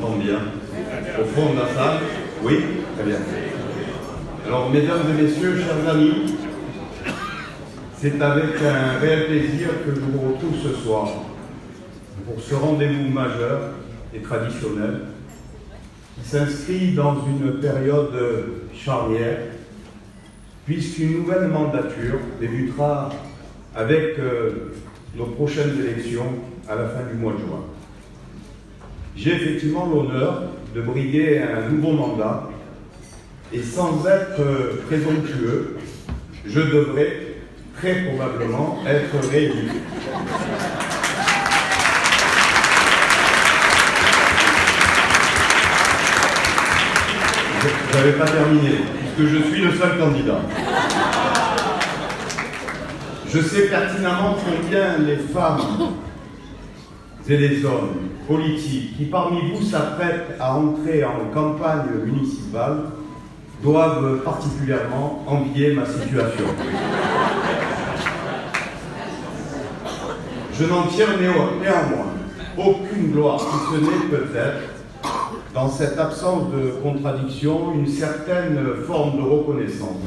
m'entend bien. Au fond de la salle. Oui, très bien. Alors, mesdames et messieurs, chers amis, c'est avec un réel plaisir que je vous retrouve ce soir pour ce rendez-vous majeur et traditionnel qui s'inscrit dans une période charnière, puisqu'une nouvelle mandature débutera avec nos prochaines élections à la fin du mois de juin. J'ai effectivement l'honneur de briguer un nouveau mandat et sans être présomptueux, je devrais très probablement être réélu. Je n'avais pas terminé, puisque je suis le seul candidat. Je sais pertinemment combien les femmes et les hommes politiques qui parmi vous s'apprêtent à entrer en campagne municipale doivent particulièrement envier ma situation. Je n'en tire néanmoins aucune gloire, si ce n'est peut-être, dans cette absence de contradiction, une certaine forme de reconnaissance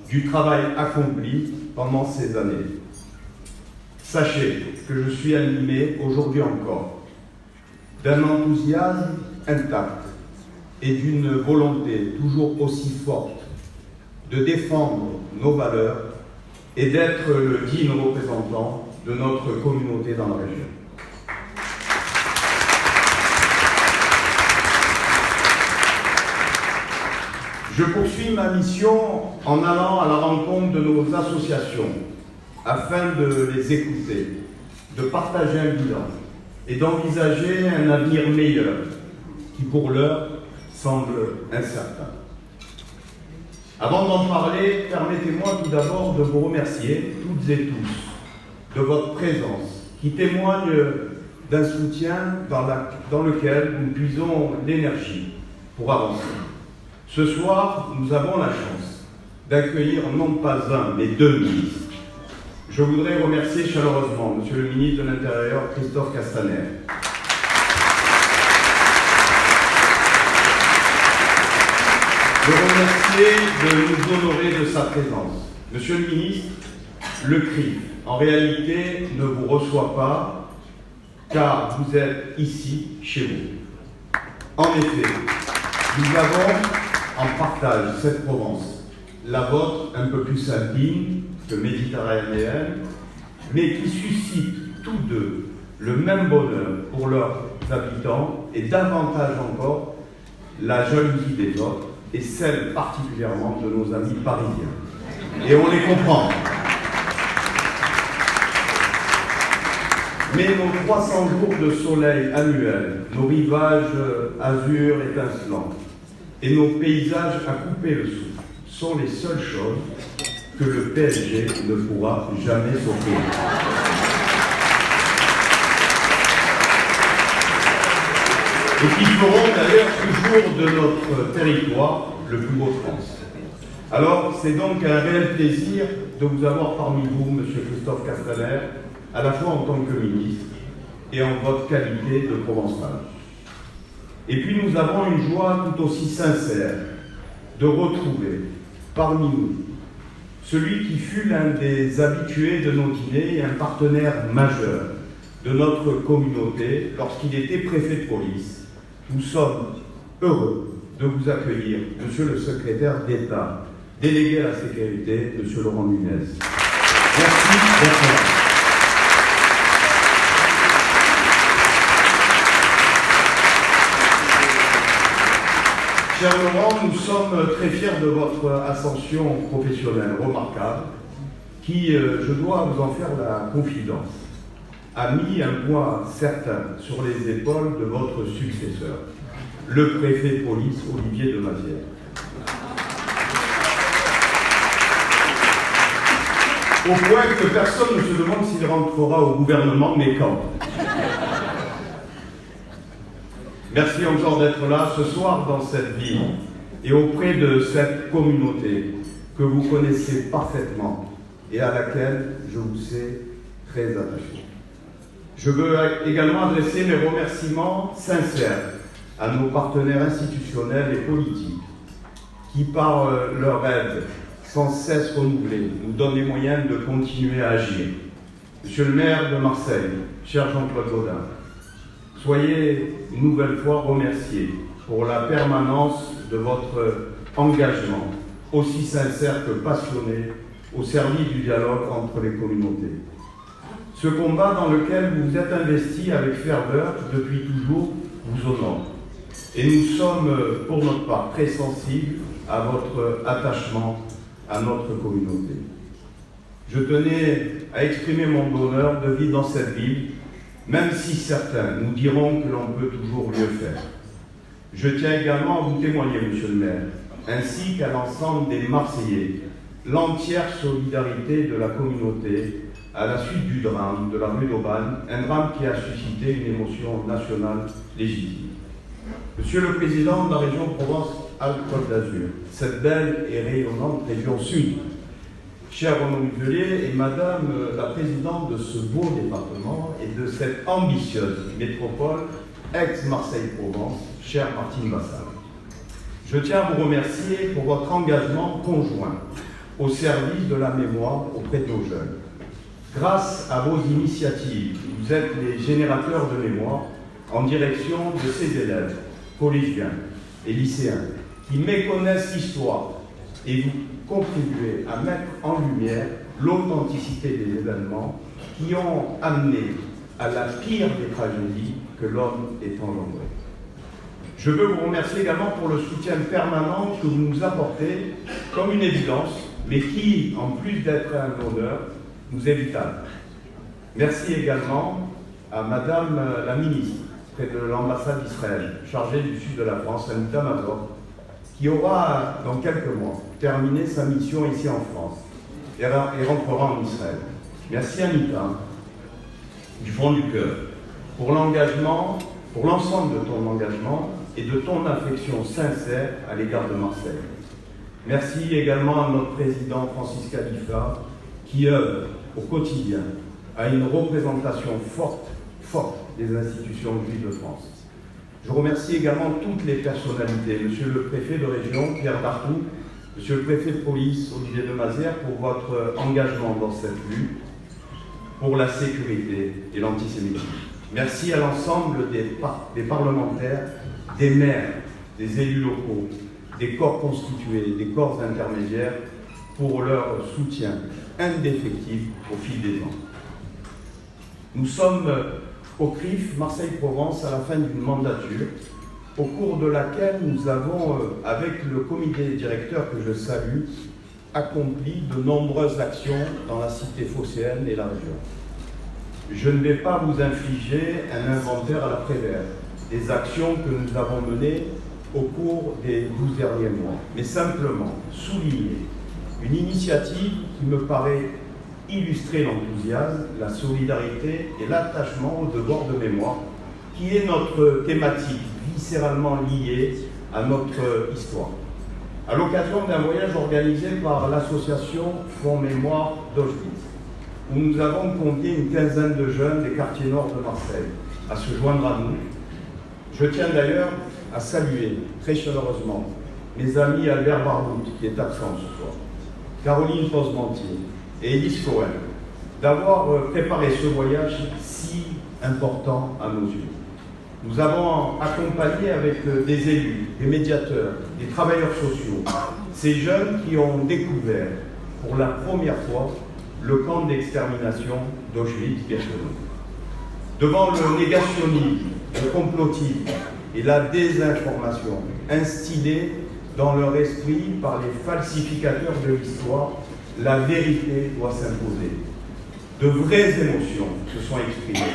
du travail accompli pendant ces années. Sachez que je suis animé aujourd'hui encore d'un enthousiasme intact et d'une volonté toujours aussi forte de défendre nos valeurs et d'être le digne représentant de notre communauté dans la région. Je poursuis ma mission en allant à la rencontre de nos associations afin de les écouter, de partager un bilan et d'envisager un avenir meilleur qui pour l'heure semble incertain. Avant d'en parler, permettez-moi tout d'abord de vous remercier toutes et tous de votre présence qui témoigne d'un soutien dans lequel nous puisons l'énergie pour avancer. Ce soir, nous avons la chance d'accueillir non pas un, mais deux ministres. Je voudrais remercier chaleureusement Monsieur le ministre de l'Intérieur, Christophe Castaner. Je remercie de nous honorer de sa présence. Monsieur le ministre, le CRIF, en réalité, ne vous reçoit pas, car vous êtes ici, chez vous. En effet, nous avons en partage cette Provence, la vôtre un peu plus alpine que méditerranéenne, mais qui suscite tous deux le même bonheur pour leurs habitants et davantage encore la jalousie des autres et celle particulièrement de nos amis parisiens. Et on les comprend. Mais nos 300 jours de soleil annuels, nos rivages azur étincelants, et nos paysages à couper le souffle sont les seules choses que le PSG ne pourra jamais s'offrir. Et qui feront d'ailleurs toujours de notre territoire le plus beau de France. Alors, c'est donc un réel plaisir de vous avoir parmi vous, Monsieur Christophe Castaner, à la fois en tant que ministre et en votre qualité de Provençal. Et puis nous avons une joie tout aussi sincère de retrouver parmi nous celui qui fut l'un des habitués de nos dîners et un partenaire majeur de notre communauté lorsqu'il était préfet de police. Nous sommes heureux de vous accueillir, Monsieur le secrétaire d'État, délégué à la sécurité, Monsieur Laurent Nunez. Merci d'être là. Cher Laurent, nous sommes très fiers de votre ascension professionnelle remarquable qui, je dois vous en faire la confidence, a mis un poids certain sur les épaules de votre successeur, le préfet de police Olivier de Mazières. Au point que personne ne se demande s'il rentrera au gouvernement, mais quand. Merci encore d'être là ce soir dans cette ville et auprès de cette communauté que vous connaissez parfaitement et à laquelle je vous sais très attaché. Je veux également adresser mes remerciements sincères à nos partenaires institutionnels et politiques qui, par leur aide sans cesse renouvelée, nous donnent les moyens de continuer à agir. Monsieur le maire de Marseille, cher Jean-Claude Gaudin, soyez une nouvelle fois remercié pour la permanence de votre engagement, aussi sincère que passionné, au service du dialogue entre les communautés. Ce combat dans lequel vous vous êtes investi avec ferveur depuis toujours vous honore. Et nous sommes, pour notre part, très sensibles à votre attachement à notre communauté. Je tenais à exprimer mon bonheur de vivre dans cette ville, même si certains nous diront que l'on peut toujours mieux faire. Je tiens également à vous témoigner, monsieur le maire, ainsi qu'à l'ensemble des Marseillais, l'entière solidarité de la communauté à la suite du drame de la rue d'Aubagne, un drame qui a suscité une émotion nationale légitime. Monsieur le Président de la région Provence-Alpes-Côte d'Azur, cette belle et rayonnante région sud, cher Renaud Muselier et Madame la Présidente de ce beau département et de cette ambitieuse métropole ex-Marseille-Provence, chère Martine Vassal. Je tiens à vous remercier pour votre engagement conjoint au service de la mémoire auprès de nos jeunes. Grâce à vos initiatives, vous êtes les générateurs de mémoire en direction de ces élèves, collégiens et lycéens, qui méconnaissent l'histoire et vous contribuez à mettre en lumière l'authenticité des événements qui ont amené à la pire des tragédies que l'homme ait engendrées. Je veux vous remercier également pour le soutien permanent que vous nous apportez comme une évidence, mais qui, en plus d'être un honneur, nous est vital. Merci également à Madame la ministre près de l'ambassade d'Israël, chargée du sud de la France, Anita Mazor, qui aura dans quelques mois terminé sa mission ici en France et rentrera en Israël. Merci Anita, du fond du cœur, pour l'engagement, pour l'ensemble de ton engagement et de ton affection sincère à l'égard de Marseille. Merci également à notre président Francis Khalifa, qui œuvre au quotidien à une représentation forte des institutions juives de France. Je remercie également toutes les personnalités, Monsieur le préfet de région, Pierre Dartout, Monsieur le préfet de police, Olivier Demazère, pour votre engagement dans cette lutte pour la sécurité et l'antisémitisme. Merci à l'ensemble des parlementaires, des maires, des élus locaux, des corps constitués, des corps intermédiaires, pour leur soutien indéfectible au fil des ans. Nous sommes au CRIF Marseille-Provence à la fin d'une mandature, au cours de laquelle nous avons, avec le comité directeur que je salue, accompli de nombreuses actions dans la cité phocéenne et la région. Je ne vais pas vous infliger un inventaire à la Prévert des actions que nous avons menées au cours des 12 derniers mois, mais simplement souligner une initiative qui me paraît illustrer l'enthousiasme, la solidarité et l'attachement au devoir de mémoire, qui est notre thématique viscéralement liée à notre histoire. À l'occasion d'un voyage organisé par l'association Fonds Mémoire d'Auschwitz, où nous avons convié une quinzaine de jeunes des quartiers nord de Marseille à se joindre à nous. Je tiens d'ailleurs à saluer très chaleureusement mes amis Albert Barbout, qui est absent ce soir, Caroline Posmentier et Élise Cohen, d'avoir préparé ce voyage si important à nos yeux. Nous avons accompagné avec des élus, des médiateurs, des travailleurs sociaux, ces jeunes qui ont découvert pour la première fois le camp d'extermination d'Auschwitz-Birkenau. Devant le négationnisme, le complotisme et la désinformation instillée dans leur esprit par les falsificateurs de l'histoire, la vérité doit s'imposer. De vraies émotions se sont exprimées.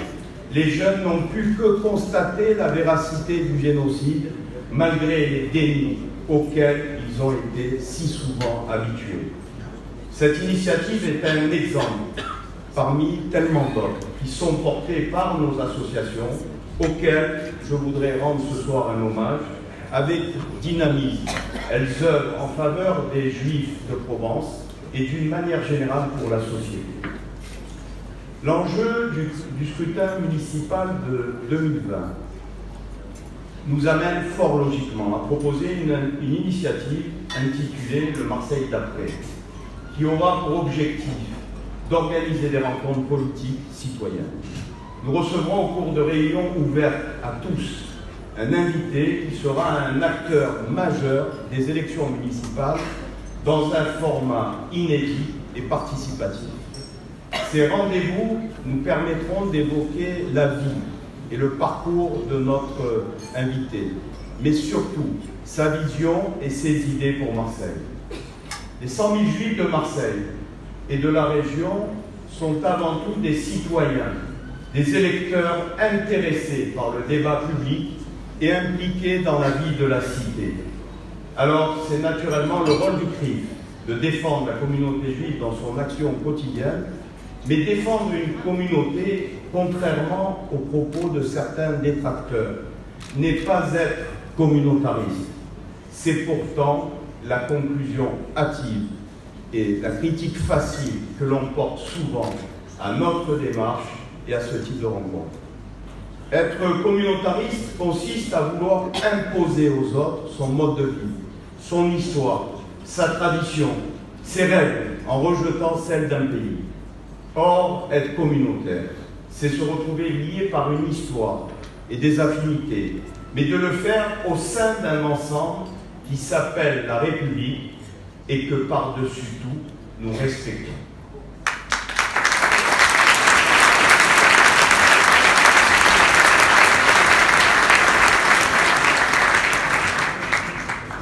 Les jeunes n'ont pu que constater la véracité du génocide, malgré les dénis auxquels ils ont été si souvent habitués. Cette initiative est un exemple parmi tellement d'autres qui sont portés par nos associations, auxquelles je voudrais rendre ce soir un hommage avec dynamisme. Elles œuvrent en faveur des Juifs de Provence et d'une manière générale pour la société. L'enjeu du scrutin municipal de 2020 nous amène fort logiquement à proposer une initiative intitulée Le Marseille d'après, qui aura pour objectif d'organiser des rencontres politiques citoyennes. Nous recevrons au cours de réunions ouvertes à tous un invité qui sera un acteur majeur des élections municipales dans un format inédit et participatif. Ces rendez-vous nous permettront d'évoquer la vie et le parcours de notre invité, mais surtout sa vision et ses idées pour Marseille. Les 100 000 Juifs de Marseille et de la région sont avant tout des citoyens, des électeurs intéressés par le débat public et impliqués dans la vie de la cité. Alors, c'est naturellement le rôle du CRIF de défendre la communauté juive dans son action quotidienne, mais défendre une communauté, contrairement aux propos de certains détracteurs, n'est pas être communautariste. C'est pourtant la conclusion hâtive et la critique facile que l'on porte souvent à notre démarche et à ce type de rencontre. Être communautariste consiste à vouloir imposer aux autres son mode de vie, son histoire, sa tradition, ses règles, en rejetant celles d'un pays. Or, être communautaire, c'est se retrouver lié par une histoire et des affinités, mais de le faire au sein d'un ensemble qui s'appelle la République et que par-dessus tout, nous respectons.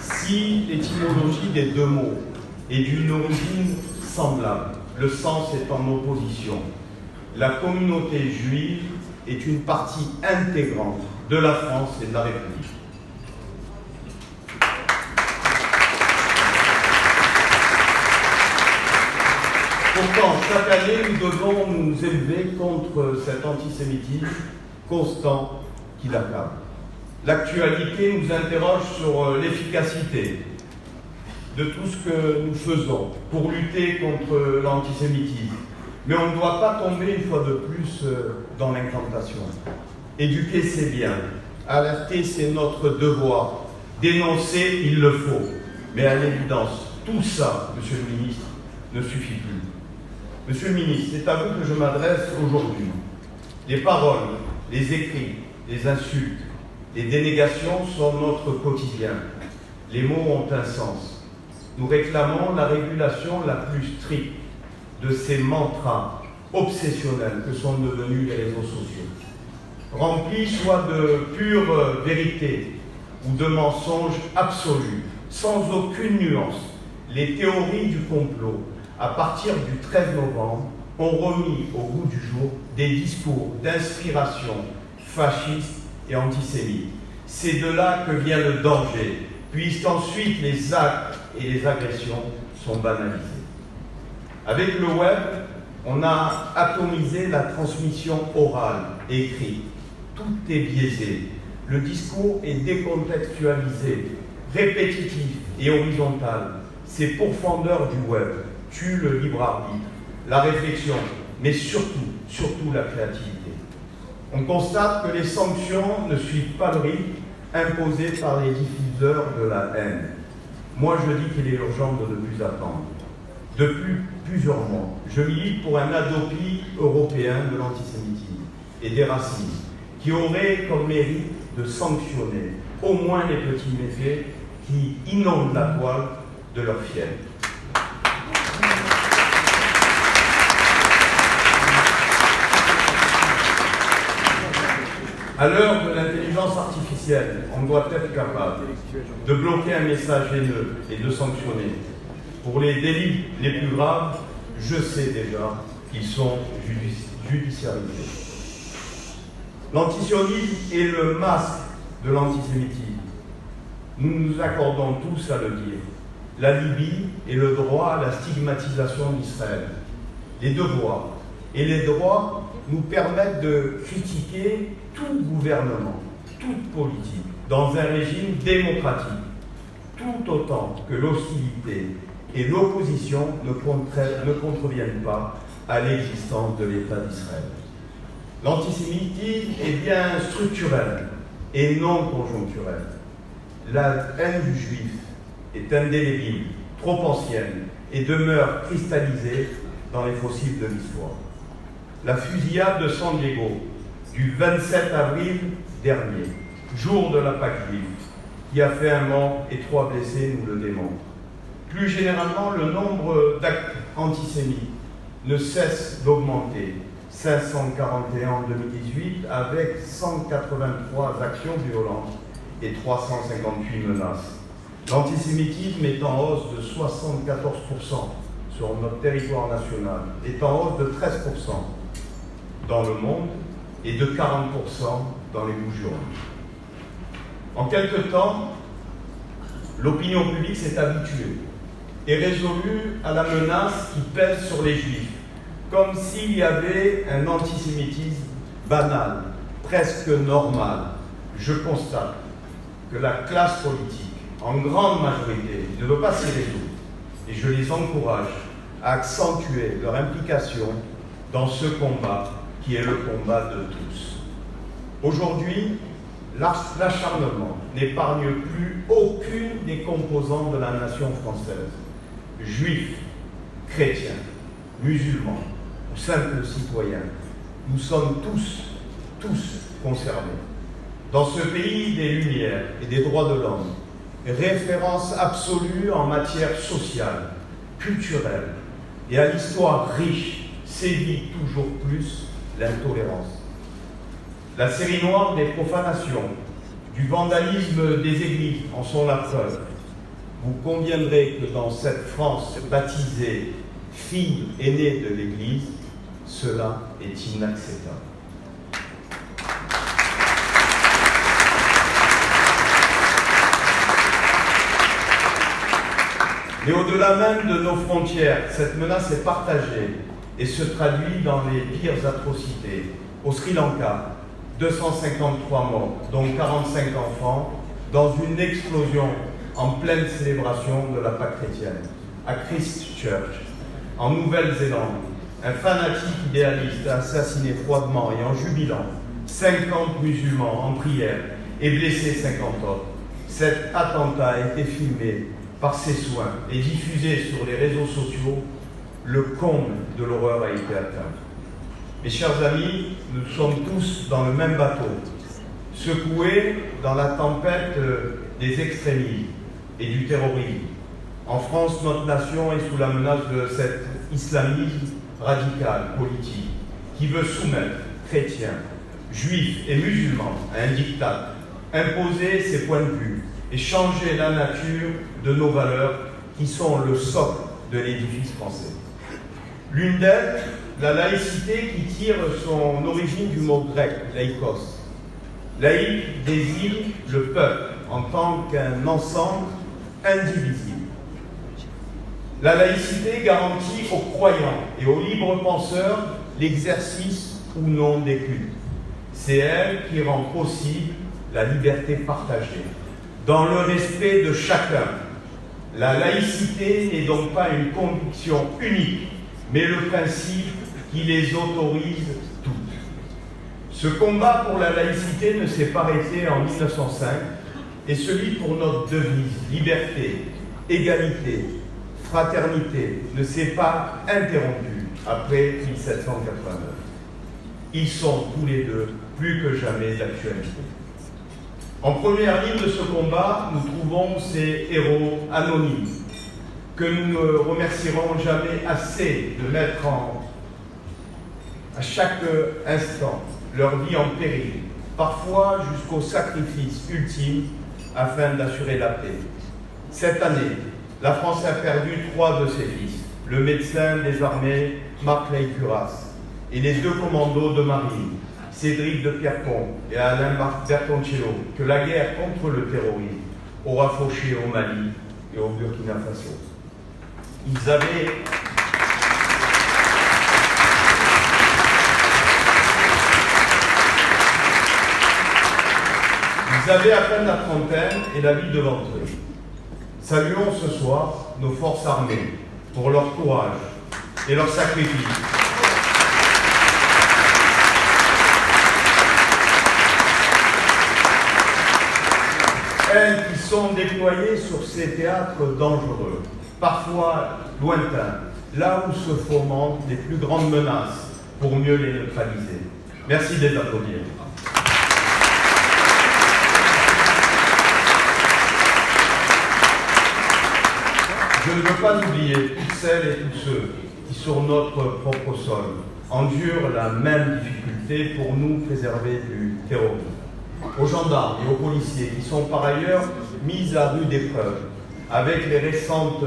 Si l'étymologie des deux mots est d'une origine semblable, le sens est en opposition. La communauté juive est une partie intégrante de la France et de la République. Pourtant, chaque année, nous devons nous élever contre cet antisémitisme constant qui l'accable. L'actualité nous interroge sur l'efficacité de tout ce que nous faisons pour lutter contre l'antisémitisme. Mais on ne doit pas tomber une fois de plus dans l'incantation. Éduquer, c'est bien. Alerter, c'est notre devoir. Dénoncer, il le faut. Mais à l'évidence, tout ça, Monsieur le ministre, ne suffit plus. Monsieur le ministre, c'est à vous que je m'adresse aujourd'hui. Les paroles, les écrits, les insultes, les dénégations sont notre quotidien. Les mots ont un sens. Nous réclamons la régulation la plus stricte de ces mantras obsessionnels que sont devenus les réseaux sociaux. Remplis soit de pure vérité ou de mensonges absolus, sans aucune nuance, les théories du complot, à partir du 13 novembre, ont remis au goût du jour des discours d'inspiration fasciste et antisémite. C'est de là que vient le danger, puisqu'ensuite les actes et les agressions sont banalisés. Avec le web, on a atomisé la transmission orale et écrite. Tout est biaisé. Le discours est décontextualisé, répétitif et horizontal. Ces pourfendeurs du web tuent le libre arbitre, la réflexion, mais surtout la créativité. On constate que les sanctions ne suivent pas le rythme imposé par les diffuseurs de la haine. Moi, je dis qu'il est urgent de ne plus attendre. Depuis plusieurs mois, je milite pour un Hadopi européen de l'antisémitisme et des racismes, qui aurait comme mérite de sanctionner au moins les petits méfaits qui inondent la toile de leur fiel. À l'heure de l'intelligence artificielle, on doit être capable de bloquer un message haineux et de sanctionner. Pour les délits les plus graves, je sais déjà qu'ils sont judiciarisés. L'antisionisme est le masque de l'antisémitisme. Nous nous accordons tous à le dire. La Libye est le droit à la stigmatisation d'Israël. Les devoirs et les droits nous permettent de critiquer tout gouvernement, toute politique, dans un régime démocratique, tout autant que l'hostilité et l'opposition ne contreviennent pas à l'existence de l'État d'Israël. L'antisémitisme est bien structurel. et non conjoncturelle. La haine du juif est indélébile, trop ancienne, et demeure cristallisée dans les fossiles de l'histoire. La fusillade de San Diego du 27 avril dernier, jour de la Pâque juive, qui a fait un mort et 3 blessés, nous le démontre. Plus généralement, le nombre d'actes antisémites ne cesse d'augmenter. 541 en 2018, avec 183 actions violentes et 358 menaces. L'antisémitisme est en hausse de 74% sur notre territoire national, est en hausse de 13% dans le monde et de 40% dans les Bouches-du-Rhône. En quelque temps, l'opinion publique s'est habituée et résolue à la menace qui pèse sur les Juifs, comme s'il y avait un antisémitisme banal, presque normal. Je constate que la classe politique, en grande majorité, ne veut pas s'y résoudre, et je les encourage à accentuer leur implication dans ce combat qui est le combat de tous. Aujourd'hui, l'acharnement n'épargne plus aucune des composantes de la nation française. Juifs, chrétiens, musulmans ou simples citoyens, nous sommes tous concernés. Dans ce pays des Lumières et des droits de l'homme, référence absolue en matière sociale, culturelle et à l'histoire riche, sévit toujours plus l'intolérance. La série noire des profanations, du vandalisme des églises en sont la preuve. Vous conviendrez que dans cette France baptisée fille aînée de l'Église, cela est inacceptable. Mais au-delà même de nos frontières, cette menace est partagée et se traduit dans les pires atrocités. Au Sri Lanka, 253 morts, dont 45 enfants, dans une explosion en pleine célébration de la Pâque chrétienne. À Christchurch, en Nouvelle-Zélande, un fanatique idéaliste a assassiné froidement et en jubilant 50 musulmans en prière et blessé 50 autres. Cet attentat a été filmé par ses soins et diffusé sur les réseaux sociaux. Le comble de l'horreur a été atteint. Mes chers amis, nous sommes tous dans le même bateau, secoués dans la tempête des extrémismes et du terrorisme. En France, notre nation est sous la menace de cet islamisme radical, politique, qui veut soumettre chrétiens, juifs et musulmans à un diktat, imposer ses points de vue et changer la nature de nos valeurs qui sont le socle de l'édifice français. L'une d'elles, la laïcité qui tire son origine du mot grec, laïkos. Laïque désigne le peuple en tant qu'un ensemble indivisible. La laïcité garantit aux croyants et aux libres penseurs l'exercice ou non des cultes. C'est elle qui rend possible la liberté partagée, dans le respect de chacun. La laïcité n'est donc pas une conviction unique, mais le principe qui les autorise toutes. Ce combat pour la laïcité ne s'est pas arrêté en 1905, et celui pour notre devise, liberté, égalité, fraternité, ne s'est pas interrompu après 1789. Ils sont tous les deux plus que jamais d'actualité. En première ligne de ce combat, nous trouvons ces héros anonymes que nous ne remercierons jamais assez de mettre à chaque instant leur vie en péril, parfois jusqu'au sacrifice ultime afin d'assurer la paix. Cette année, la France a perdu 3 de ses fils, le médecin des armées Marc Leycuras et les 2 commandos de marine, Cédric de Pierrepont et Alain Bertoncello, que la guerre contre le terrorisme aura fauché au Mali et au Burkina Faso. Ils avaient à peine la trentaine et la vie devant eux. Saluons ce soir nos forces armées pour leur courage et leur sacrifice. elles qui sont déployées sur ces théâtres dangereux, parfois lointains, là où se fomentent les plus grandes menaces pour mieux les neutraliser. Merci de les applaudir. Je ne veux pas oublier toutes celles et tous ceux qui, sur notre propre sol, endurent la même difficulté pour nous préserver du terrorisme. Aux gendarmes et aux policiers qui sont par ailleurs mis à rude épreuve avec les récentes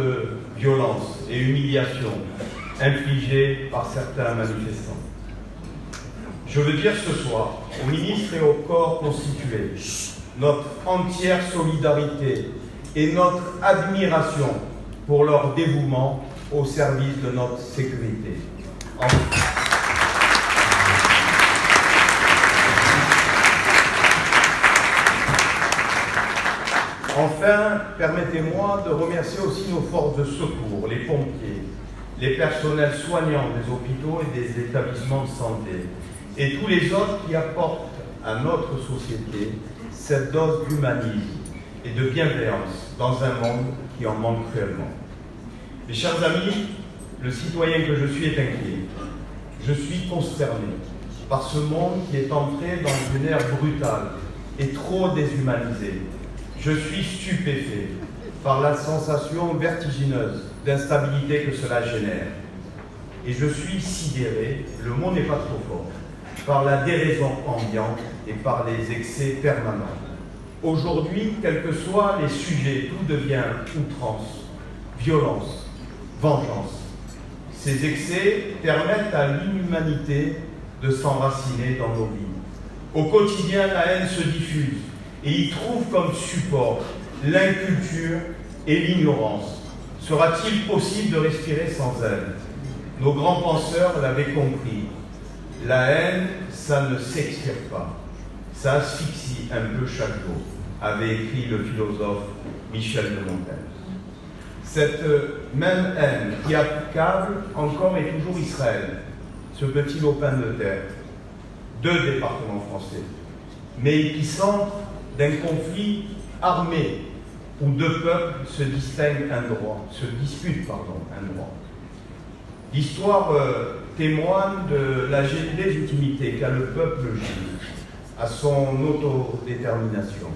violences et humiliations infligées par certains manifestants. Je veux dire ce soir aux ministres et aux corps constitués notre entière solidarité et notre admiration pour leur dévouement au service de notre sécurité. Enfin, permettez-moi de remercier aussi nos forces de secours, les pompiers, les personnels soignants des hôpitaux et des établissements de santé, et tous les autres qui apportent à notre société cette dose d'humanisme et de bienveillance dans un monde qui en manque cruellement. Mes chers amis, le citoyen que je suis est inquiet. Je suis consterné par ce monde qui est entré dans une ère brutale et trop déshumanisée. Je suis stupéfait par la sensation vertigineuse d'instabilité que cela génère. Et je suis sidéré, le mot n'est pas trop fort, par la déraison ambiante et par les excès permanents. Aujourd'hui, quels que soient les sujets, tout devient outrance, violence, vengeance. Ces excès permettent à l'inhumanité de s'enraciner dans nos vies. Au quotidien, la haine se diffuse et y trouve comme support l'inculture et l'ignorance. Sera-t-il possible de respirer sans elle? Nos grands penseurs l'avaient compris. La haine, ça ne s'expire pas. Ça asphyxie un peu chaque jour, avait écrit le philosophe Michel de Montaigne. Cette même haine qui accable encore et toujours Israël, ce petit lopin de terre, 2 départements français, mais épicentre d'un conflit armé où 2 peuples se disputent un droit. L'histoire témoigne de la légitimité qu'a le peuple juif à son autodétermination.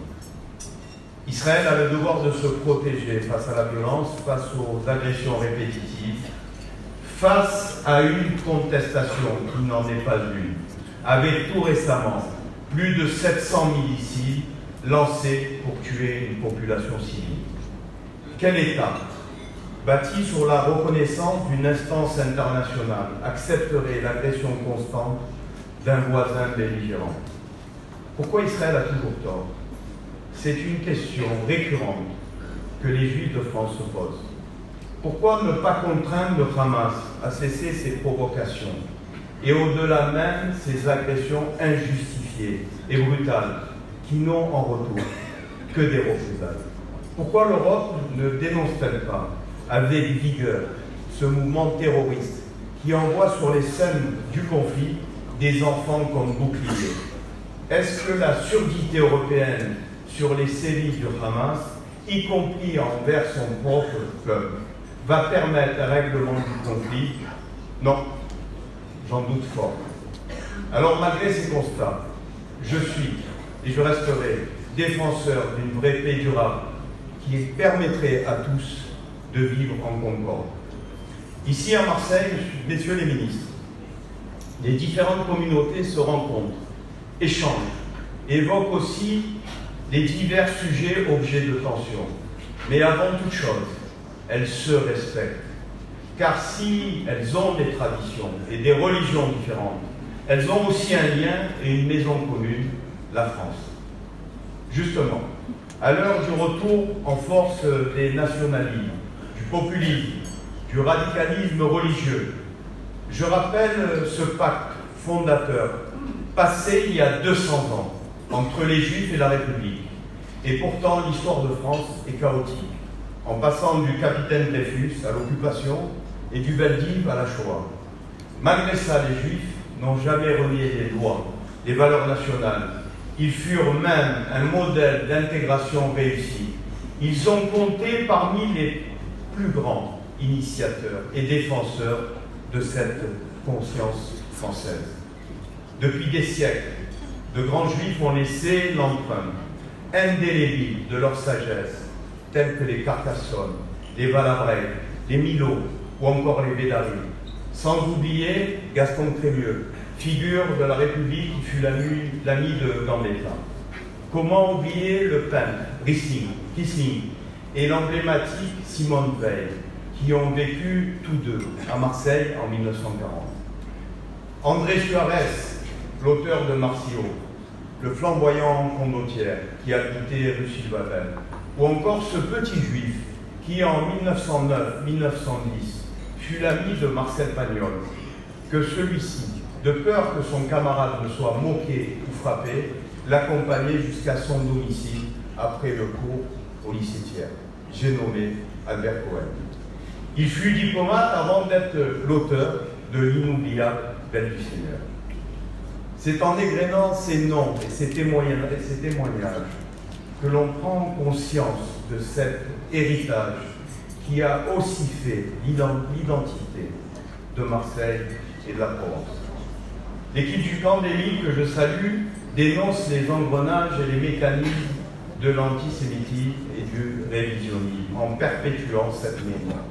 Israël a le devoir de se protéger face à la violence, face aux agressions répétitives, face à une contestation qui n'en est pas une, avec tout récemment plus de 700 milicides lancés pour tuer une population civile. Quel État, bâti sur la reconnaissance d'une instance internationale, accepterait l'agression constante d'un voisin belligérant? Pourquoi Israël a toujours tort? C'est une question récurrente que les Juifs de France se posent. Pourquoi ne pas contraindre le Hamas à cesser ses provocations et au-delà même ses agressions injustifiées et brutales qui n'ont en retour que des représailles? Pourquoi l'Europe ne dénonce-t-elle pas avec vigueur ce mouvement terroriste qui envoie sur les scènes du conflit des enfants comme boucliers? Est-ce que la surdité européenne sur les sévices du Hamas, y compris envers son propre peuple, va permettre un règlement du conflit? Non, j'en doute fort. Alors malgré ces constats, je suis et je resterai défenseur d'une vraie paix durable qui permettrait à tous de vivre en concorde. Ici à Marseille, messieurs les ministres, les différentes communautés se rencontrent, échangent, évoquent aussi les divers sujets objets de tension. Mais avant toute chose, elles se respectent. Car si elles ont des traditions et des religions différentes, elles ont aussi un lien et une maison commune, la France. Justement, à l'heure du retour en force des nationalismes, du populisme, du radicalisme religieux, je rappelle ce pacte fondateur passé il y a 200 ans entre les Juifs et la République. Et pourtant, l'histoire de France est chaotique, en passant du capitaine Dreyfus à l'occupation et du Veldiv à la Shoah. Malgré ça, les Juifs n'ont jamais renié les lois, les valeurs nationales, Ils furent même un modèle d'intégration réussie. Ils ont compté parmi les plus grands initiateurs et défenseurs de cette conscience française. Depuis des siècles, de grands juifs ont laissé l'empreinte indélébile de leur sagesse, tels que les Carcassonne, les Valabrègue, les Milhaud ou encore les Bédari. Sans oublier Gaston Crémieux, figure de la République qui fut l'ami de Gambetta. Comment oublier le peintre Kissling et l'emblématique Simone Veil, qui ont vécu tous deux à Marseille en 1940. André Suarez, l'auteur de Marsillo, le flamboyant condottière qui habitait rue Sylvain, ou encore ce petit juif qui en 1909-1910 fut l'ami de Marcel Pagnol, que celui-ci, de peur que son camarade ne soit moqué ou frappé, l'accompagnait jusqu'à son domicile après le cours au lycée Thiers. J'ai nommé Albert Cohen. Il fut diplomate avant d'être l'auteur de l'inoubliable Belle du Seigneur. C'est en égrénant ces noms et ces témoignages que l'on prend conscience de cet héritage qui a aussi fait l'identité de Marseille et de la Provence. L'équipe du camp d'Émile, que je salue, dénonce les engrenages et les mécanismes de l'antisémitisme et du révisionnisme en perpétuant cette mémoire.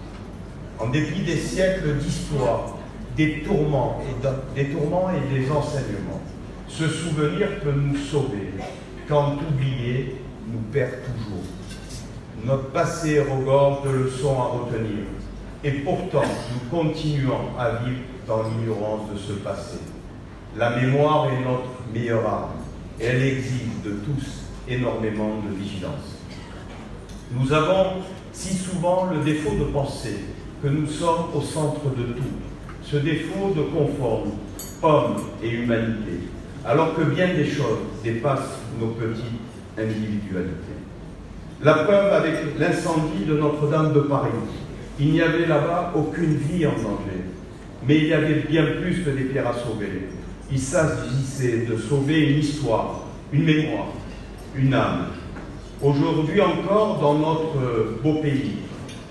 En dépit des siècles d'histoire, des tourments et des enseignements, ce souvenir peut nous sauver quand oublier nous perd toujours. Notre passé regorge de leçons à retenir et pourtant nous continuons à vivre dans l'ignorance de ce passé. La mémoire est notre meilleure arme et elle exige de tous énormément de vigilance. Nous avons si souvent le défaut de penser que nous sommes au centre de tout, ce défaut de confondre homme et humanité, alors que bien des choses dépassent nos petites individualités. La preuve avec l'incendie de Notre-Dame de Paris. Il n'y avait là-bas aucune vie en danger, mais il y avait bien plus que des pierres à sauver. Il s'agissait de sauver une histoire, une mémoire, une âme. Aujourd'hui encore, dans notre beau pays,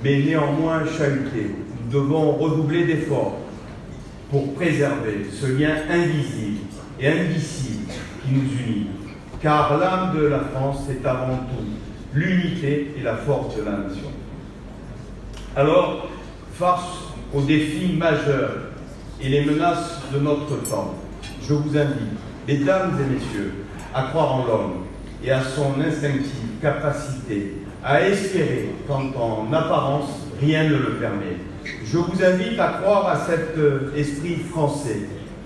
mais néanmoins chahuté, nous devons redoubler d'efforts pour préserver ce lien invisible et indicible qui nous unit. Car l'âme de la France est avant tout l'unité et la force de la nation. Alors, face aux défis majeurs et les menaces de notre temps, je vous invite, mesdames et messieurs, à croire en l'homme et à son instinctive capacité à espérer quand en apparence rien ne le permet. Je vous invite à croire à cet esprit français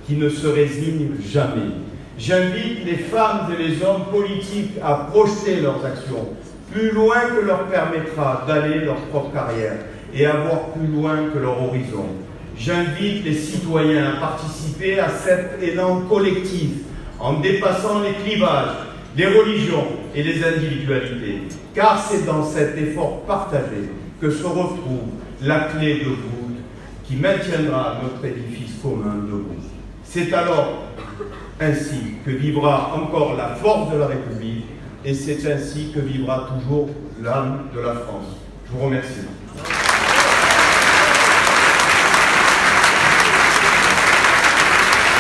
qui ne se résigne jamais. J'invite les femmes et les hommes politiques à projeter leurs actions plus loin que leur permettra d'aller leur propre carrière et à voir plus loin que leur horizon. J'invite les citoyens à participer à cet élan collectif en dépassant les clivages, les religions et les individualités, car c'est dans cet effort partagé que se retrouve la clé de voûte qui maintiendra notre édifice commun debout. C'est alors ainsi que vivra encore la force de la République et c'est ainsi que vivra toujours l'âme de la France. Je vous remercie.